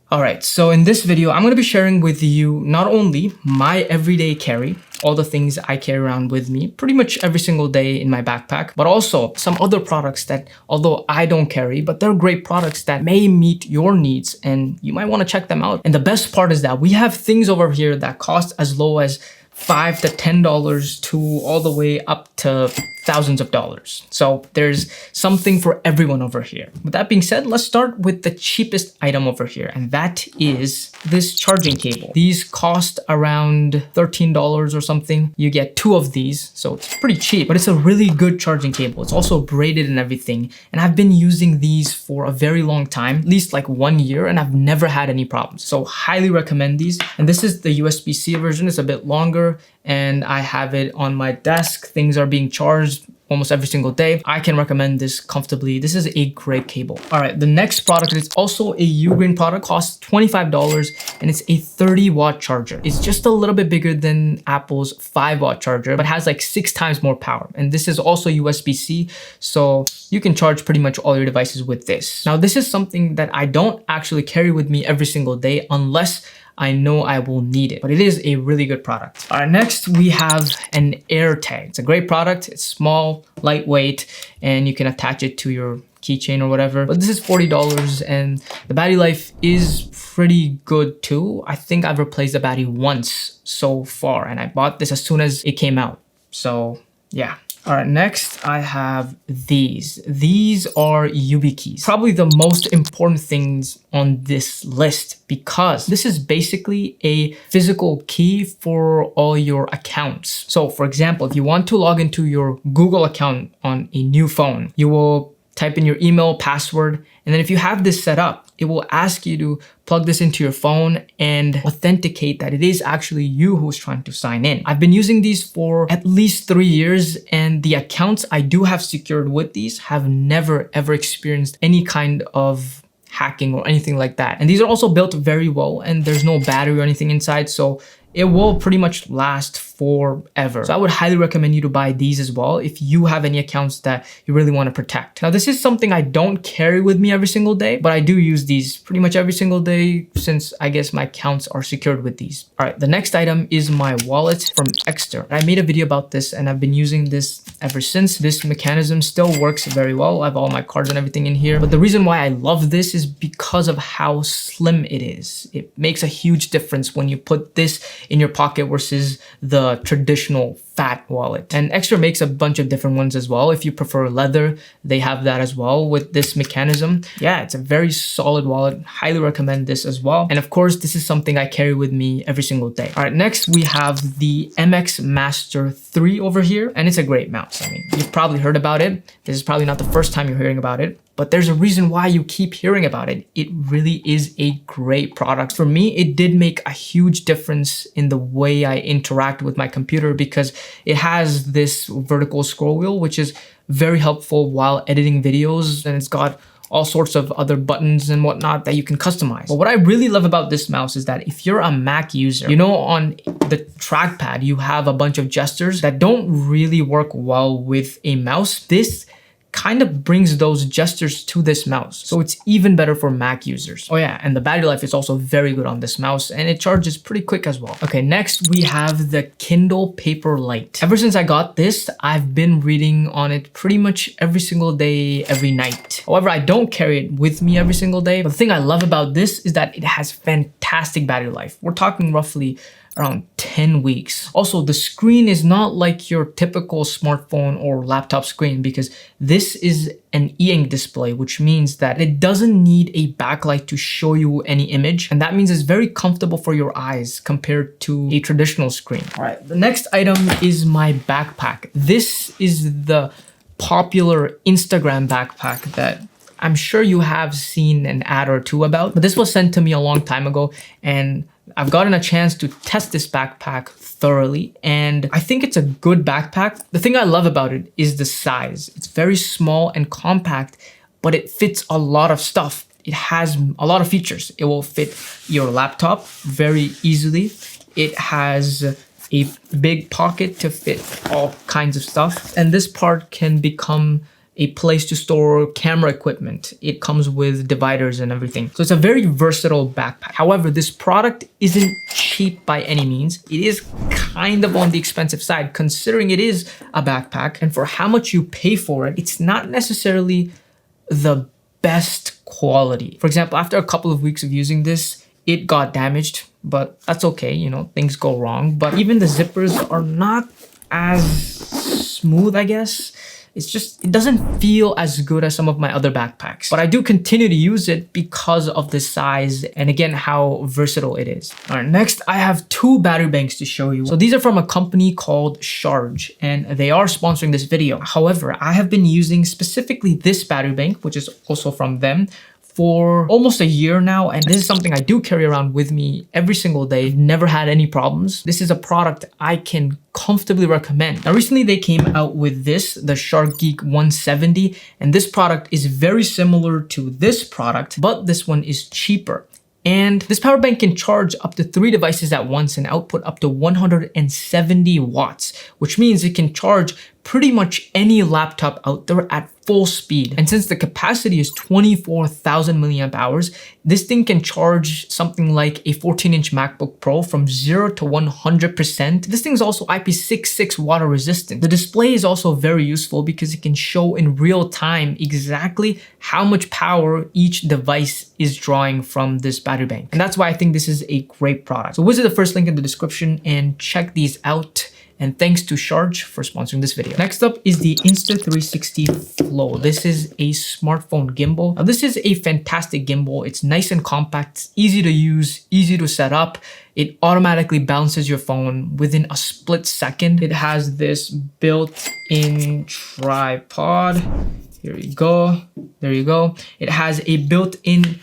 All right, so in this video, I'm gonna be sharing with you not only my everyday carry, all the things I carry around with me pretty much every single day in my backpack, but also some other products that, although I don't carry, but they're great products that may meet your needs and you might wanna check them out. And the best part is that we have things over here that cost as low as $5 to $10 to all the way up to thousands of dollars. So there's something for everyone over here. With that being said, let's start with the cheapest item over here, and that is this charging cable. These cost around $13 or something. You get 2 of these, so it's pretty cheap, but it's a really good charging cable. It's also braided and everything, and I've been using these for a very long time, at least like 1 year, and I've never had any problems. So highly recommend these. And this is the USB-C version. It's a bit longer, and I have it on my desk. Things are being charged almost every single day. I can recommend this comfortably. This is a great cable. All right, the next product is also a Ugreen product, costs $25, and it's a 30-watt charger. It's just a little bit bigger than Apple's 5-watt charger, but has like 6 times more power. And this is also USB-C, so you can charge pretty much all your devices with this. Now, this is something that I don't actually carry with me every single day unless I know I will need it, but it is a really good product. All right, next we have an air tag. It's a great product. It's small, lightweight, and you can attach it to your keychain or whatever. But this is $40 and the battery life is pretty good too. I think I've replaced the battery once so far, and I bought this as soon as it came out. So yeah. All right, next I have these. These are YubiKeys. Probably the most important things on this list because this is basically a physical key for all your accounts. So for example, if you want to log into your Google account on a new phone, you will type in your email, password, and then if you have this set up, it will ask you to plug this into your phone and authenticate that it is actually you who's trying to sign in. I've been using these for at least 3 years, and the accounts I do have secured with these have never ever experienced any kind of hacking or anything like that. And these are also built very well, and there's no battery or anything inside, so it will pretty much last forever. So I would highly recommend you to buy these as well if you have any accounts that you really want to protect. Now, this is something I don't carry with me every single day, but I do use these pretty much every single day since I guess my accounts are secured with these. All right, the next item is my wallet from Exter. I made a video about this and I've been using this ever since. This mechanism still works very well. I have all my cards and everything in here. But the reason why I love this is because of how slim it is. It makes a huge difference when you put this in your pocket versus the traditional fat wallet. And Extra makes a bunch of different ones as well. If you prefer leather, they have that as well with this mechanism. Yeah, it's a very solid wallet. Highly recommend this as well. And of course, this is something I carry with me every single day. All right, next we have the MX Master 3 over here, and it's a great mouse. I mean, you've probably heard about it. This is probably not the first time you're hearing about it, but there's a reason why you keep hearing about it. It really is a great product. For me, it did make a huge difference in the way I interact with my computer because it has this vertical scroll wheel, which is very helpful while editing videos, and it's got all sorts of other buttons and whatnot that you can customize. But what I really love about this mouse is that if you're a Mac user, you know, on the trackpad, you have a bunch of gestures that don't really work well with a mouse. This kind of brings those gestures to this mouse. So it's even better for Mac users. Oh yeah, and the battery life is also very good on this mouse, and it charges pretty quick as well. Okay, next we have the Kindle Paperwhite. Ever since I got this, I've been reading on it pretty much every single day, every night. However, I don't carry it with me every single day. But the thing I love about this is that it has fantastic battery life. We're talking roughly around 10 weeks. Also, the screen is not like your typical smartphone or laptop screen because this is an e-ink display, which means that it doesn't need a backlight to show you any image. And that means it's very comfortable for your eyes compared to a traditional screen. All right, the next item is my backpack. This is the popular Instagram backpack that I'm sure you have seen an ad or two about, but this was sent to me a long time ago, and I've gotten a chance to test this backpack thoroughly, and I think it's a good backpack. The thing I love about it is the size. It's very small and compact, but it fits a lot of stuff. It has a lot of features. It will fit your laptop very easily. It has a big pocket to fit all kinds of stuff, and this part can become a place to store camera equipment. It comes with dividers and everything. So it's a very versatile backpack. However, this product isn't cheap by any means. It is kind of on the expensive side considering it is a backpack, and for how much you pay for it, it's not necessarily the best quality. For example, after a couple of weeks of using this, it got damaged, but that's okay, you know, things go wrong. But even the zippers are not as smooth, I guess. It's just, it doesn't feel as good as some of my other backpacks. But I do continue to use it because of the size and again, how versatile it is. All right, next I have two battery banks to show you. So these are from a company called Charge and they are sponsoring this video. However, I have been using specifically this battery bank, which is also from them, for almost a year now, and this is something I do carry around with me every single day. Never had any problems. This is a product I can comfortably recommend. Now recently they came out with this, the Shark Geek 170, and this product is very similar to this product, but this one is cheaper. And this power bank can charge up to 3 devices at once and output up to 170 watts, which means it can charge pretty much any laptop out there at full speed. And since the capacity is 24,000 milliamp hours, this thing can charge something like a 14-inch MacBook Pro from 0 to 100%. This thing is also IP66 water resistant. The display is also very useful because it can show in real time exactly how much power each device is drawing from this battery bank. And that's why I think this is a great product. So visit the first link in the description and check these out. And thanks to Charge for sponsoring this video. Next up is the Insta360 Flow. This is a smartphone gimbal. Now this is a fantastic gimbal. It's nice and compact, it's easy to use, easy to set up. It automatically balances your phone within a split second. It has this built-in tripod. Here you go. There you go. It has a built-in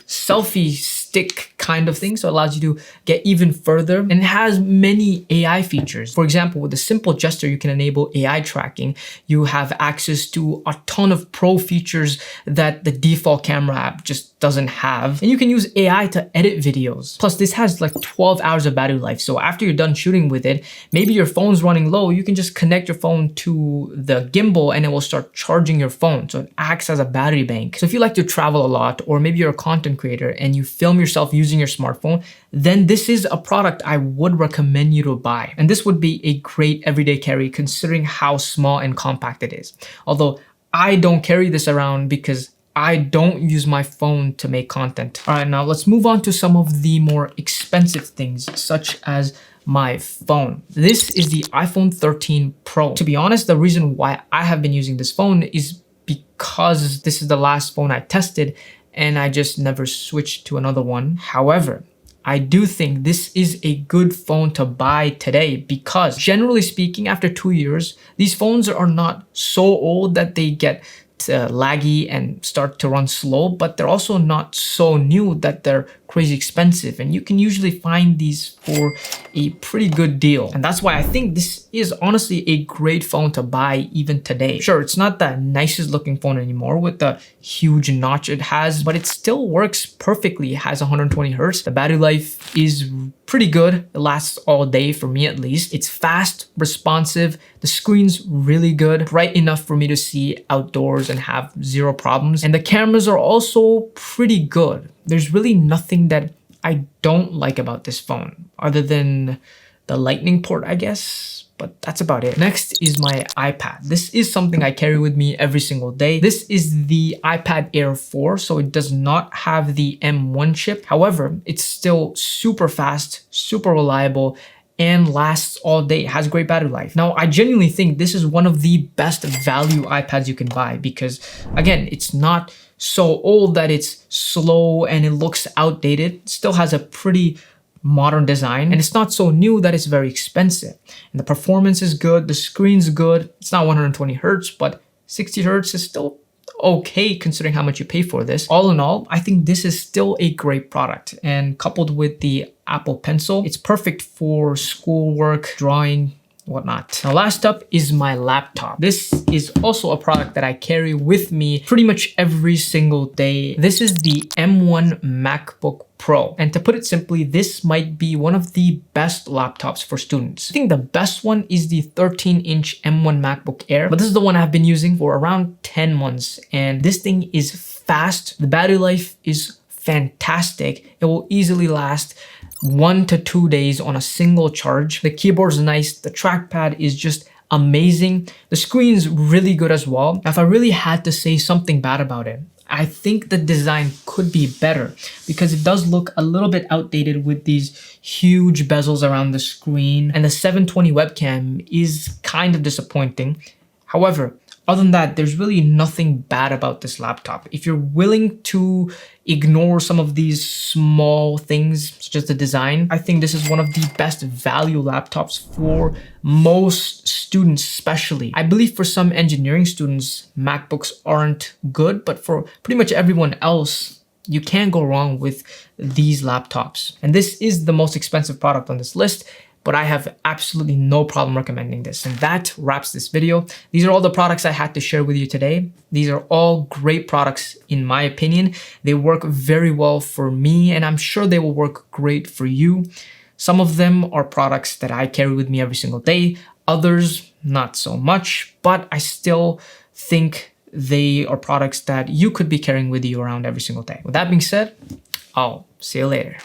selfie stick kind of thing, so it allows you to get even further, and it has many AI features. For example, with a simple gesture you can enable AI tracking. You have access to a ton of pro features that the default camera app just doesn't have, and you can use AI to edit videos. Plus this has like 12 hours of battery life, so after you're done shooting with it, maybe your phone's running low, you can just connect your phone to the gimbal and it will start charging your phone, so it acts as a battery bank. So if you like to travel a lot, or maybe you're a content creator and you film yourself using your smartphone, then this is a product I would recommend you to buy. And this would be a great everyday carry considering how small and compact it is. Although I don't carry this around because I don't use my phone to make content. All right, now let's move on to some of the more expensive things, such as my phone. This is the iPhone 13 Pro. To be honest, the reason why I have been using this phone is because this is the last phone I tested and I just never switched to another one. However, I do think this is a good phone to buy today because generally speaking, after 2 years, these phones are not so old that they get laggy and start to run slow, but they're also not so new that they're crazy expensive, and you can usually find these for a pretty good deal. And that's why I think this is honestly a great phone to buy even today. Sure, it's not the nicest looking phone anymore with the huge notch it has, but it still works perfectly. It has 120 Hertz. The battery life is pretty good. It lasts all day for me at least. It's fast, responsive. The screen's really good, bright enough for me to see outdoors and have zero problems. And the cameras are also pretty good. There's really nothing that I don't like about this phone other than the lightning port, I guess, but that's about it. Next is my iPad. This is something I carry with me every single day. This is the iPad Air 4, so it does not have the M1 chip. However, it's still super fast, super reliable, and lasts all day. It has great battery life. Now, I genuinely think this is one of the best value iPads you can buy because, again, it's not so old that it's slow and it looks outdated. It still has a pretty modern design, and it's not so new that it's very expensive. And the performance is good, the screen's good. It's not 120 Hertz, but 60 Hertz is still okay considering how much you pay for this. All in all, I think this is still a great product, and coupled with the Apple Pencil, it's perfect for schoolwork, drawing, whatnot. Now, last up is my laptop. This is also a product that I carry with me pretty much every single day. This is the M1 MacBook Pro. And to put it simply, this might be one of the best laptops for students. I think the best one is the 13-inch M1 MacBook Air, but this is the one I've been using for around 10 months. And this thing is fast. The battery life is fantastic. It will easily last 1 to 2 days on a single charge. The keyboard's nice. The trackpad is just amazing. The screen's really good as well. If I really had to say something bad about it, I think the design could be better because it does look a little bit outdated with these huge bezels around the screen, and the 720 webcam is kind of disappointing. However, other than that, there's really nothing bad about this laptop. If you're willing to ignore some of these small things, such as the design, I think this is one of the best value laptops for most students, especially. I believe for some engineering students, MacBooks aren't good, but for pretty much everyone else, you can't go wrong with these laptops. And this is the most expensive product on this list, but I have absolutely no problem recommending this. And that wraps this video. These are all the products I had to share with you today. These are all great products in my opinion. They work very well for me, and I'm sure they will work great for you. Some of them are products that I carry with me every single day. Others, not so much, but I still think they are products that you could be carrying with you around every single day. With that being said, I'll see you later.